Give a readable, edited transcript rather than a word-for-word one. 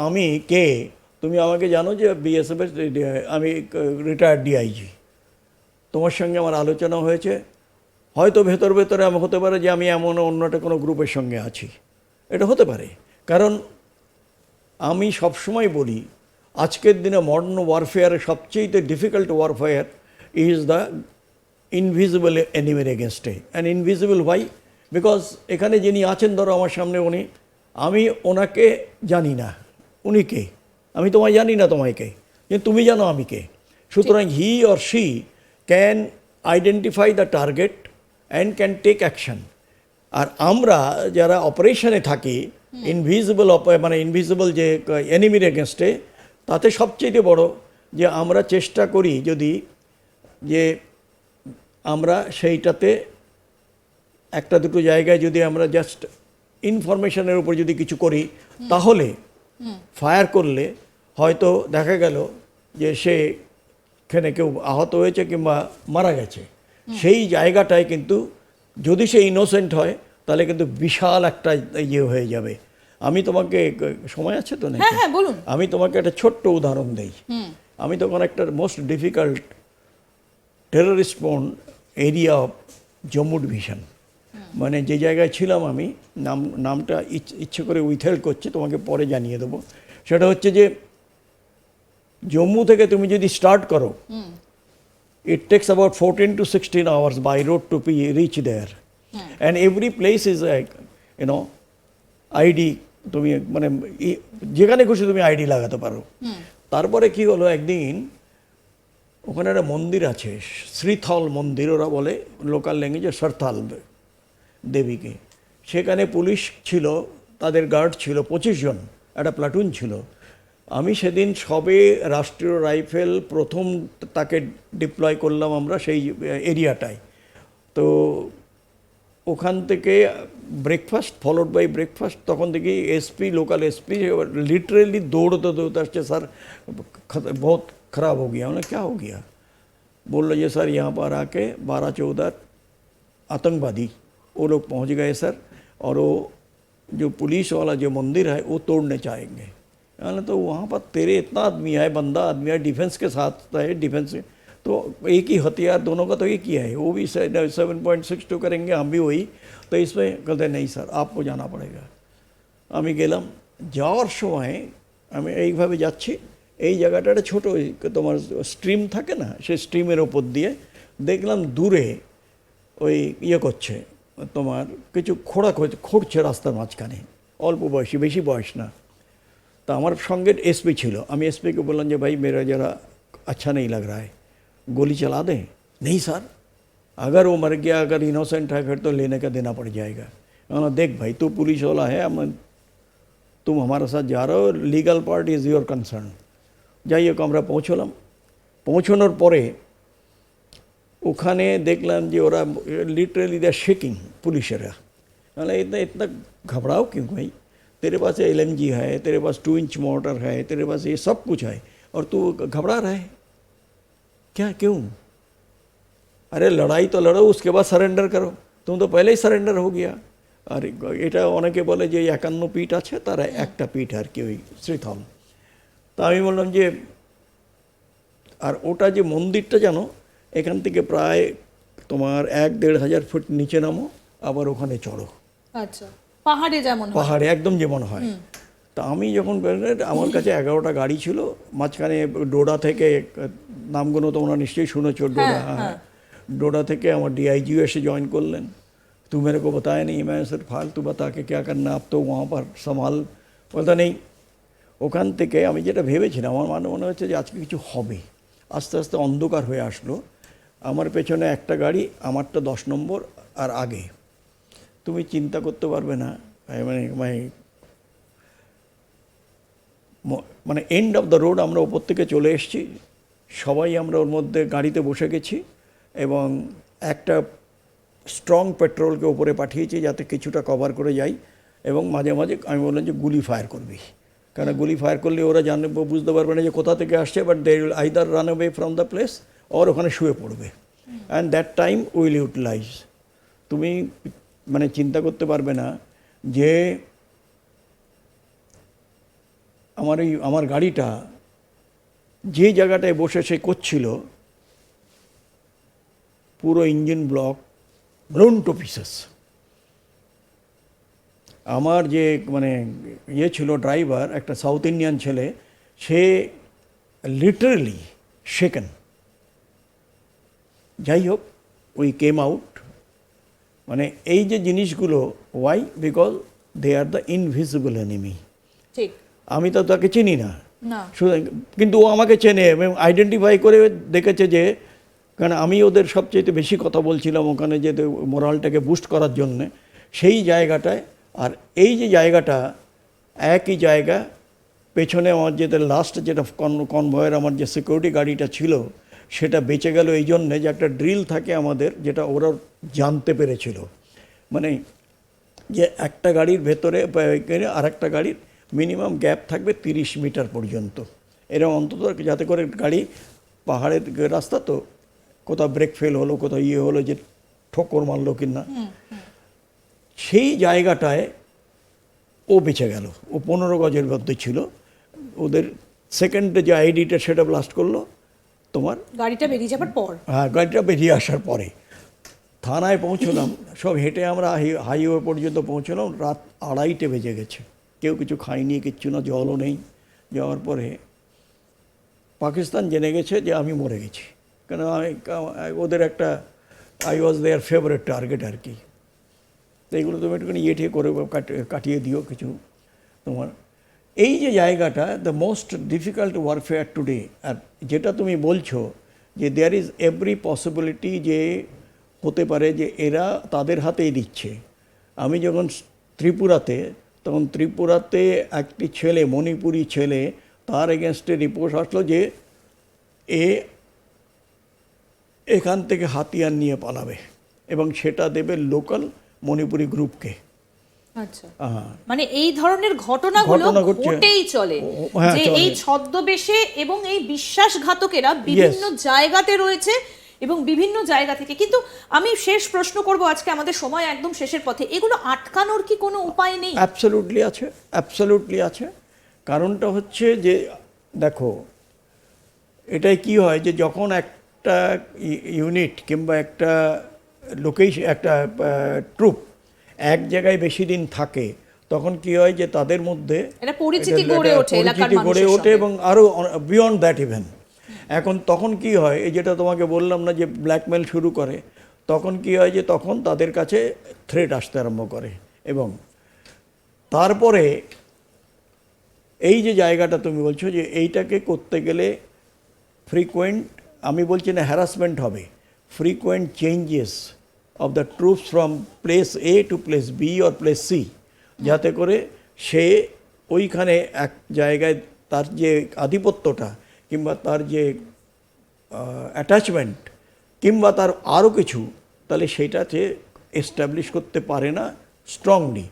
আমি কে, তুমি আমাকে জানো যে বিএসএফের আমি রিটায়ার্ড ডিআইজি, তোমার সঙ্গে আমার আলোচনা হয়েছে, হয়তো ভেতর ভেতরে আমি হতে পারে যে আমি এমন অন্যটা কোনো গ্রুপের সঙ্গে আছি, এটা হতে পারে। কারণ আমি সবসময় বলি আজকের দিনে মডার্ন ওয়ারফেয়ারের সবচেয়ে difficult warfare is the invisible এনিমির এগেনস্টে। অ্যান্ড ইনভিজিবল ভাই বিকজ এখানে যিনি আছেন ধরো আমার সামনে, উনি, আমি ওনাকে জানি না, উনি কে, আমি তোমায় জানি না তোমায় কে, কিন্তু তুমি জানো আমি কে। সুতরাং he or she can identify the target and can take action. আর আমরা যারা অপারেশনে থাকি ইনভিজিবল, মানে ইনভিজিবল যে এনিমির এগেনস্টে, তাতে সবচেয়ে বড় যে আমরা চেষ্টা করি যদি যে আমরা সেইটাতে একটা দুটো জায়গায় যদি আমরা জাস্ট ইনফরমেশনের উপর যদি কিছু করি, তাহলে ফায়ার করলে হয়তো দেখা গেল যে সেখানে কেউ আহত হয়েছে কিংবা মারা গেছে, সেই জায়গাটায় কিন্তু যদি সে ইনোসেন্ট হয় তাহলে কিন্তু বিশাল একটা ইয়ে হয়ে যাবে। আমি তোমাকে, সময় আছে তো নাকি? হ্যাঁ বলুন। আমি তোমাকে একটা ছোট্ট উদাহরণ দেই। আমি তখন একটা মোস্ট ডিফিকাল্ট টেররিস্ট পোন এরিয়া অফ জম্মু ডিভিশন, মানে যে জায়গায় ছিলাম আমি, নামটা ইচ্ছে করে উইথহেল্ড করছে, তোমাকে পরে জানিয়ে দেবো। সেটা হচ্ছে যে জম্মু থেকে তুমি যদি স্টার্ট করো, it takes about 14 to 16 hours by road to reach there. And every place is like, you know, ID, তুমি মানে যেখানে খুশি তুমি আইডি লাগাতে পারো। তারপরে কি হলো, একদিন ওখানে একটা মন্দির আছে, শ্রীথল মন্দির ওরা বলে, লোকাল ল্যাঙ্গুয়েজে সরথাল দেবীকে। সেখানে পুলিশ ছিল, তাদের গার্ড ছিল 25 জন, একটা প্লাটুন ছিল। আমি সেদিন সবে রাষ্ট্রীয় রাইফেল প্রথম তাকে ডিপ্লয় করলাম আমরা সেই এরিয়াটায়। তো ওখান থেকে ব্রেকফাস্ট ফলোড বাই ব্রেকফাস্ট, তখন থেকে এসপি, লোকাল एसपी लिटरली दौड़ते दौड़ते আসছে, सर बहुत ख़राब हो गया। उन्हें क्या हो गया? बोल रहे सर यहाँ पर आके 12-14 आतंकवादी वो लोग पहुँच गए सर, और वो जो पुलिस वाला जो मंदिर है वो तोड़ने चाहेंगे। यानी तो वहाँ पर तेरे इतना आदमी है, बंदा आदमी है, डिफेंस के साथ है, डिफेंस तो एक ही हथियार दोनों का तो एक ही है, वो भी 7.62 करेंगे, हम भी वही। तो इसमें कहते नहीं सर आपको जाना पड़ेगा। আমি গেলাম, যাওয়ার সময় আমি এইভাবে যাচ্ছি, এই জায়গাটা একটা ছোটো তোমার স্ট্রিম থাকে না, সেই স্ট্রিমের ওপর দিয়ে দেখলাম দূরে ওই ইয়ে করছে, তোমার কিছু খুঁড়ছে রাস্তার মাঝখানে, অল্প বয়সী, বেশি বয়স না। तो हमारे संगे एसपी छिलो, আমি एसपी को बोला जो भाई मेरा जरा अच्छा नहीं लग रहा है, गोली चला दें? नहीं सर, अगर वो मर गया, अगर इनोसेंट है फिर तो लेने का देना पड़ जाएगा। मैंने देख भाई तू पुलिस वाला है, तुम हमारे साथ जा रहे हो, legal part is your concern. যাই হোক আমরা পৌঁছানোর পরে ওখানে দেখলাম যে ওরা লিটারেলি দে শেকিং পুলিশেরা। মানে इतना घबराओ क्यों भाई, तेरे पास LMG है, तेरे पास 2 इंच मोटर है, तेरे पास ये सब कुछ है, और तू घबरा रहा है क्या, क्यों? अरे लड़ाई तो लड़ो, उसके बाद सरेंडर करो, तुम तो पहले ही सरेंडर हो गया। আর এটা অনেকে বলে যে 51 পিঠ আছে, তার একটা পিঠ আর কি ওই শ্রীথল। তা আমি বললাম যে, আর ওটা যে মন্দিরটা জানো, এখান থেকে প্রায় তোমার 1-1.5 হাজার ফুট নিচে নামো, আবার ওখানে চড়ো। আচ্ছা, পাহাড়ে যেমন হয়? পাহাড়ে একদম যেমন হয়। তা আমি যখন আমার কাছে 11টা গাড়ি ছিল, মাঝখানে ডোডা থেকে, নামগুলো তোমরা নিশ্চয়ই শুনেছো, ডোডা, डोडा থেকে আমার ডিআইজিও এসে জয়েন করলেন। तू मेरे को बताया नहीं, मैं सर फालतू बता के क्या करना, आप तो वहाँ पर संभाल, বলতে নেই। ওখান থেকে আমি যেটা ভেবেছিলাম, আমার মনে হচ্ছে যে আজকে কিছু হবে। আস্তে আস্তে অন্ধকার হয়ে আসলো, আমার পেছনে একটা গাড়ি, আমারটা 10 নম্বর আর আগে, তুমি চিন্তা করতে পারবে না, মানে এন্ড অফ দ্য রোড আমরা ওপর থেকে চলে এসেছি, সবাই আমরা ওর মধ্যে গাড়িতে বসে গেছি, এবং একটা স্ট্রং পেট্রোলকে উপরে পাঠিয়েছি যাতে কিছুটা কভার করে যাই, এবং মাঝে মাঝে আমি বললাম যে গুলি ফায়ার করবি, কারণ গুলি ফায়ার করলে ওরা জানবে, বুঝতে পারবে না যে কোথা থেকে আসছে, but they will either run away from the place or ওখানে শুয়ে পড়বে, and that time will utilise. তুমি মানে চিন্তা করতে পারবে না যে আমার গাড়িটা যে জায়গাটায় বসে সে করছিল, পুরো engine block blown to pieces. আমার যে মানে ইয়ে ছিল ড্রাইভার, একটা সাউথ ইন্ডিয়ান ছেলে, সে লিটারেলি শেকেন। যাই হোক, উই কেম আউট। মানে এই যে জিনিসগুলো, why? Because they are the invisible enemy. ঠিক। আমি তো তাকে চিনি না, না। কিন্তু ও আমাকে চেনে এবং আইডেন্টিফাই করে দেখেছে যে, কারণ আমি ওদের সবচেয়ে বেশি কথা বলছিলাম ওখানে, যে মোরালটাকে বুস্ট করার জন্যে, সেই জায়গাটায়। আর এই যে জায়গাটা, একই জায়গা, পেছনে আমার যেটা লাস্ট যেটা কনভয়ের আমার যে সিকিউরিটি গাড়িটা ছিল, সেটা বেঁচে গেল এই জন্যে যে একটা ড্রিল থাকে আমাদের, যেটা ওরা জানতে পেরেছিল। মানে যে একটা গাড়ির ভেতরে আর একটা গাড়ির মিনিমাম গ্যাপ থাকবে 30 মিটার পর্যন্ত, এরকম অন্তত, যাতে করে গাড়ি, পাহাড়ের রাস্তা তো, কোথাও ব্রেক ফেল হলো, কোথাও ইয়ে হলো, যে ঠোকর মারলো কিনা, সেই জায়গাটায় ও বেঁচে গেল। ও 15 গজের মধ্যে ছিল। ওদের সেকেন্ডে যে আইডিটা সেটা ব্লাস্ট করলো তোমার, গাড়িটা বেরিয়ে যাবার পর। হ্যাঁ, গাড়িটা বেরিয়ে আসার পরে থানায় পৌঁছলাম। সব হেঁটে আমরা হাইওয়ে পর্যন্ত পৌঁছলাম, রাত 2:30 বেজে গেছে। কেউ কিছু খাইনি, কিচ্ছু না, জলও নেই। যাওয়ার পরে পাকিস্তান জেনে গেছে যে আমি মরে গেছি, কেন ওদের একটা I was their favourite target আর কি। তো এইগুলো তুমি একটুখানি ইয়ে করে কাটিয়ে দিও কিছু তোমার। এই যে জায়গাটা, the most difficult warfare today. আর যেটা তুমি বলছো যে দেয়ার ইজ এভরি পসিবিলিটি যে হতে পারে যে এরা তাদের হাতেই দিচ্ছে। আমি যখন ত্রিপুরাতে, তখন ত্রিপুরাতে একটি ছেলে, মণিপুরি ছেলে, তার এগেনস্টে রিপোর্ট আসলো যে এখান থেকে হাতিয়ার নিয়ে পালাবে এবং সেটা দেবে লোকাল মণিপুরি গ্রুপকে। আচ্ছা, মানে এই ধরনের ঘটনাগুলো ঘটেই চলে, হ্যাঁ, যে এই ছদ্মবেশে এবং এই বিশ্বাসঘাতকেরা বিভিন্ন জায়গাতে রয়েছে এবং বিভিন্ন জায়গা থেকে। কিন্তু আমি শেষ প্রশ্ন করব, আজকে আমাদের সময় একদম শেষের পথে, এগুলো আটকানোর কি কোনো উপায় নেই? অ্যাবসলিউটলি আছে, অ্যাবসলিউটলি আছে। কারণটা হচ্ছে যে দেখো, এটাই কি হয় যে যখন একটা ইউনিট কিংবা একটা লোকেশন, একটা ট্রুপ এক জায়গায় বেশি দিন থাকে, তখন কি হয় যে তাদের মধ্যে এটা পরিচিতি গড়ে ওঠে এবং আরও বিয়ন্ড দ্যাট ইভেন। এখন তখন কি হয়, এই যেটা তোমাকে বললাম না, যে ব্ল্যাকমেল শুরু করে, তখন কি হয় যে তখন তাদের কাছে থ্রেট আসতে আরম্ভ করে। এবং তারপরে এই যে জায়গাটা তুমি বলছো যে এইটাকে করতে গেলে ফ্রিকোয়েন্ট, আমি বলছি না হ্যারাসমেন্ট হবে, frequent changes of the troops from place A to place B or place C, যাতে করে সে ওইখানে এক জায়গায় তার যে আধিপত্যটা কিংবা তার যে অ্যাটাচমেন্ট কিংবা তার আরও কিছু, তাহলে সেইটাতে এস্টাবলিশ করতে পারে না স্ট্রংলি।